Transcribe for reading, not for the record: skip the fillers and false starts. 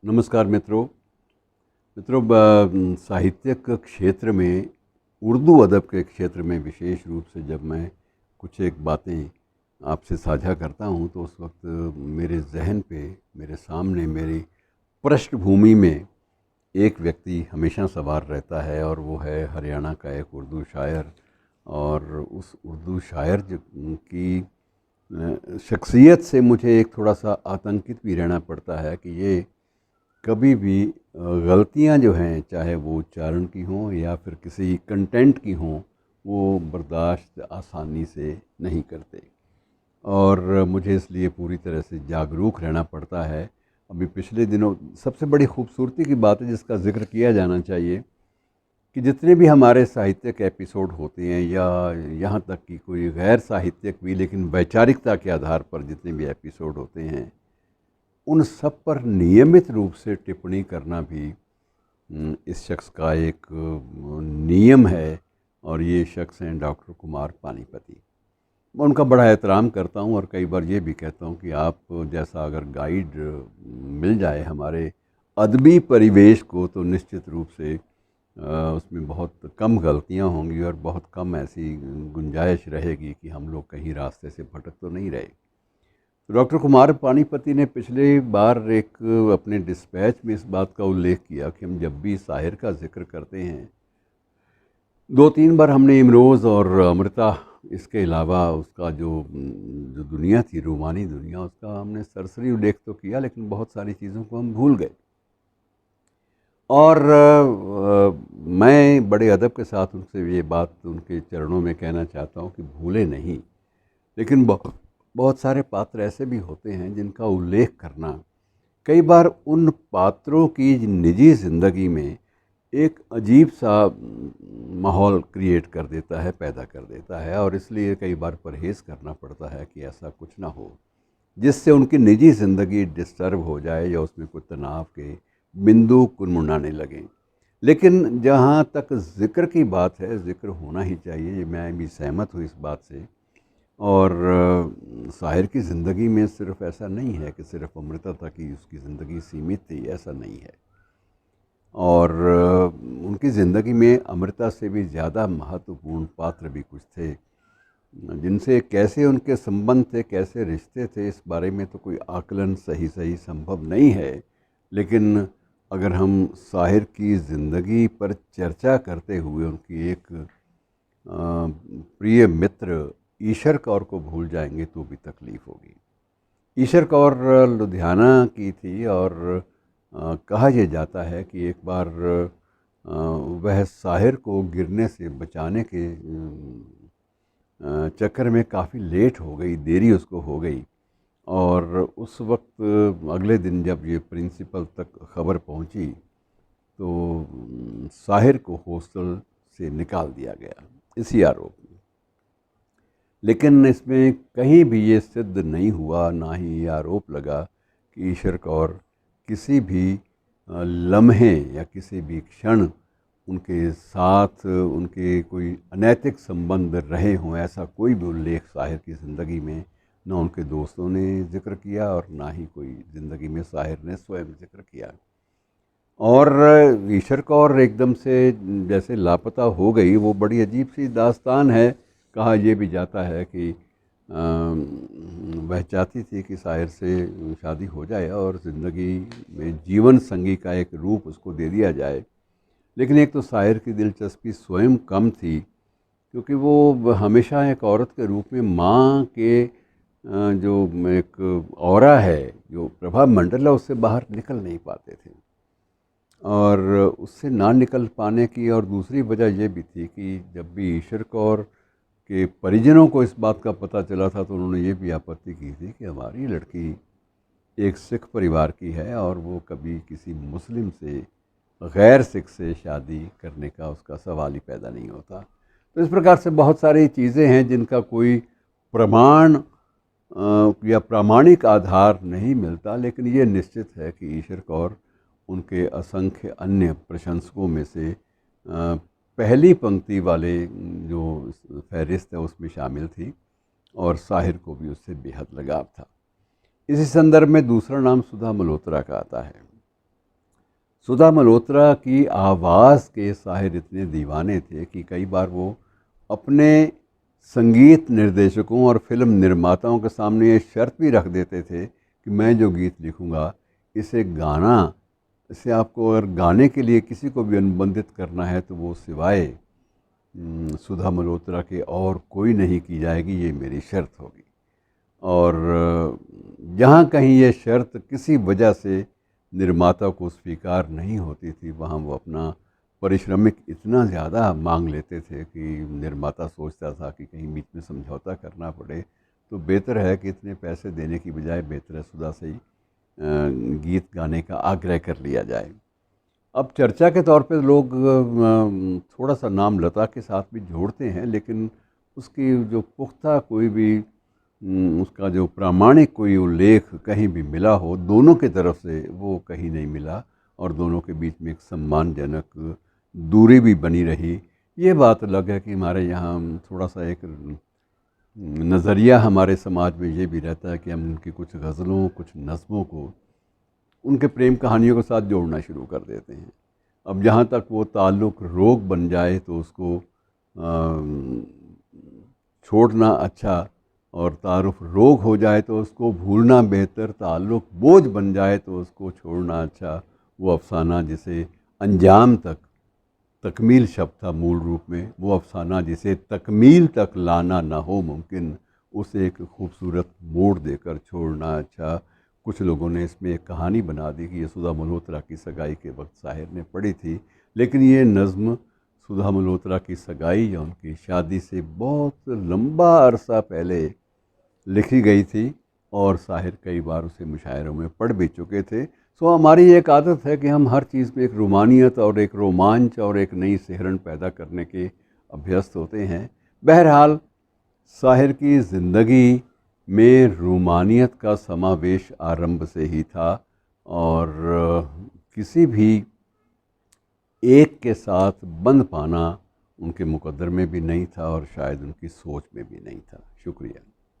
नमस्कार मित्रों। साहित्यिक क्षेत्र में, उर्दू अदब के क्षेत्र में विशेष रूप से जब मैं कुछ एक बातें आपसे साझा करता हूं तो उस वक्त मेरे जहन पे, मेरे सामने, मेरी पृष्ठभूमि में एक व्यक्ति हमेशा सवार रहता है और वो है हरियाणा का एक उर्दू शायर। और उस उर्दू शायर की शख्सियत से मुझे एक थोड़ा सा आतंकित भी रहना पड़ता है कि ये कभी भी गलतियां जो हैं, चाहे वो उच्चारण की हों या फिर किसी कंटेंट की हों, वो बर्दाश्त आसानी से नहीं करते। और मुझे इसलिए पूरी तरह से जागरूक रहना पड़ता है। अभी पिछले दिनों सबसे बड़ी खूबसूरती की बात है जिसका ज़िक्र किया जाना चाहिए कि जितने भी हमारे साहित्यिक एपिसोड होते हैं, या यहाँ तक कि कोई गैर साहित्यिक भी लेकिन वैचारिकता के आधार पर जितने भी एपिसोड होते हैं, उन सब पर नियमित रूप से टिप्पणी करना भी इस शख्स का एक नियम है। और ये शख्स हैं डॉक्टर कुमार पानीपति। मैं उनका बड़ा एहतराम करता हूँ और कई बार ये भी कहता हूँ कि आप जैसा अगर गाइड मिल जाए हमारे अदबी परिवेश को, तो निश्चित रूप से उसमें बहुत कम गलतियाँ होंगी और बहुत कम ऐसी गुंजाइश रहेगी कि हम लोग कहीं रास्ते से भटक तो नहीं रहे। डॉक्टर कुमार पानीपति ने पिछले बार एक अपने डिस्पैच में इस बात का उल्लेख किया कि हम जब भी शायर का जिक्र करते हैं, दो तीन बार हमने इमरोज़ और अमृता, इसके अलावा उसका जो जो दुनिया थी, रूमानी दुनिया, उसका हमने सरसरी उल्लेख तो किया, लेकिन बहुत सारी चीज़ों को हम भूल गए। और मैं बड़े अदब के साथ उनसे ये बात उनके चरणों में कहना चाहता हूँ कि भूले नहीं, लेकिन बहुत सारे पात्र ऐसे भी होते हैं जिनका उल्लेख करना कई बार उन पात्रों की निजी ज़िंदगी में एक अजीब सा माहौल क्रिएट कर देता है, पैदा कर देता है। और इसलिए कई बार परहेज़ करना पड़ता है कि ऐसा कुछ ना हो जिससे उनकी निजी ज़िंदगी डिस्टर्ब हो जाए या उसमें कोई तनाव के बिंदु कुनमुनाने लगें। लेकिन जहाँ तक ज़िक्र की बात है, ज़िक्र होना ही चाहिए, ये मैं भी सहमत हूँ इस बात से। और शायर की ज़िंदगी में सिर्फ़ ऐसा नहीं है कि सिर्फ़ अमृता तक ही उसकी ज़िंदगी सीमित थी, ऐसा नहीं है। और उनकी ज़िंदगी में अमृता से भी ज़्यादा महत्वपूर्ण पात्र भी कुछ थे, जिनसे कैसे उनके संबंध थे, कैसे रिश्ते थे, इस बारे में तो कोई आकलन सही संभव नहीं है। लेकिन अगर हम शायर की ज़िंदगी पर चर्चा करते हुए उनकी एक प्रिय मित्र ईशर कौर को भूल जाएंगे तो भी तकलीफ़ होगी। ईशर कौर लुधियाना की थी और कहा यह जाता है कि एक बार वह शाहिर को गिरने से बचाने के चक्कर में काफ़ी लेट हो गई, देरी उसको हो गई। और उस वक्त अगले दिन जब ये प्रिंसिपल तक खबर पहुंची तो शाहिर को हॉस्टल से निकाल दिया गया इसी आरोप में। लेकिन इसमें कहीं भी ये सिद्ध नहीं हुआ, ना ही ये आरोप लगा कि ईशर कौर किसी भी लम्हे या किसी भी क्षण उनके साथ उनके कोई अनैतिक संबंध रहे हों, ऐसा कोई भी उल्लेख शाहिर की ज़िंदगी में ना उनके दोस्तों ने जिक्र किया और ना ही कोई ज़िंदगी में शाहिर ने स्वयं जिक्र किया। और ईशर कौर एकदम से जैसे लापता हो गई, वो बड़ी अजीब सी दास्तान है। कहा यह भी जाता है कि वह चाहती थी कि शायर से शादी हो जाए और ज़िंदगी में जीवन संगी का एक रूप उसको दे दिया जाए। लेकिन एक तो शायर की दिलचस्पी स्वयं कम थी, क्योंकि वो हमेशा एक औरत के रूप में माँ के जो एक ऑरा है, जो प्रभाव मंडल है, उससे बाहर निकल नहीं पाते थे। और उससे ना निकल पाने की और दूसरी वजह यह भी थी कि जब भी ईशर कौर के परिजनों को इस बात का पता चला था तो उन्होंने ये भी आपत्ति की थी कि हमारी लड़की एक सिख परिवार की है और वो कभी किसी मुस्लिम से, गैर सिख से शादी करने का उसका सवाल ही पैदा नहीं होता। तो इस प्रकार से बहुत सारी चीज़ें हैं जिनका कोई प्रमाण या प्रामाणिक आधार नहीं मिलता। लेकिन ये निश्चित है कि ईशर कौर उनके असंख्य अन्य प्रशंसकों में से पहली पंक्ति वाले जो फहरिस्त है उसमें शामिल थी और शाहिर को भी उससे बेहद लगाव था। इसी संदर्भ में दूसरा नाम सुधा मल्होत्रा का आता है। सुधा मल्होत्रा की आवाज़ के शायर इतने दीवाने थे कि कई बार वो अपने संगीत निर्देशकों और फिल्म निर्माताओं के सामने ये शर्त भी रख देते थे कि मैं जो गीत लिखूँगा इसे गाना, इसे आपको अगर गाने के लिए किसी को भी अनुबंधित करना है तो वो सिवाय सुधा मल्होत्रा के और कोई नहीं की जाएगी, ये मेरी शर्त होगी। और जहाँ कहीं ये शर्त किसी वजह से निर्माता को स्वीकार नहीं होती थी, वहाँ वो अपना पारिश्रमिक इतना ज़्यादा मांग लेते थे कि निर्माता सोचता था कि कहीं बीच में समझौता करना पड़े, तो बेहतर है कि इतने पैसे देने की बजाय बेहतर है सुधा से ही गीत गाने का आग्रह कर लिया जाए। अब चर्चा के तौर पे लोग थोड़ा सा नाम लता के साथ भी जोड़ते हैं, लेकिन उसकी जो पुख्ता कोई भी उसका जो प्रामाणिक कोई उल्लेख कहीं भी मिला हो दोनों की तरफ से, वो कहीं नहीं मिला। और दोनों के बीच में एक सम्मानजनक दूरी भी बनी रही। ये बात अलग है कि हमारे यहाँ थोड़ा सा एक नज़रिया हमारे समाज में ये भी रहता है कि हम उनकी कुछ गज़लों, कुछ नज़्मों को उनके प्रेम कहानियों के साथ जोड़ना शुरू कर देते हैं। अब जहाँ तक वो ताल्लुक़ रोग बन जाए तो उसको छोड़ना अच्छा, और तारुफ रोग हो जाए तो उसको भूलना बेहतर, ताल्लुक़ बोझ बन जाए तो उसको छोड़ना अच्छा। वो अफ़साना जिसे अंजाम तक, तकमील शब्द था मूल रूप में, वो अफ़साना जिसे तकमील तक लाना ना हो मुमकिन, उसे एक खूबसूरत मोड़ देकर छोड़ना अच्छा। कुछ लोगों ने इसमें एक कहानी बना दी कि ये सुधा मल्होत्रा की सगाई के वक्त शायर ने पढ़ी थी, लेकिन ये नज़्म सुधा मल्होत्रा की सगाई या उनकी शादी से बहुत लंबा अरसा पहले लिखी गई थी, और शायर कई बार उसे मुशायरों में पढ़ भी चुके थे। सो हमारी एक आदत है कि हम हर चीज़ में एक रोमानियत और एक रोमांच और एक नई सिहरन पैदा करने के अभ्यस्त होते हैं। बहरहाल शायर की ज़िंदगी में रोमानियत का समावेश आरंभ से ही था, और किसी भी एक के साथ बंध पाना उनके मुकद्दर में भी नहीं था और शायद उनकी सोच में भी नहीं था। शुक्रिया।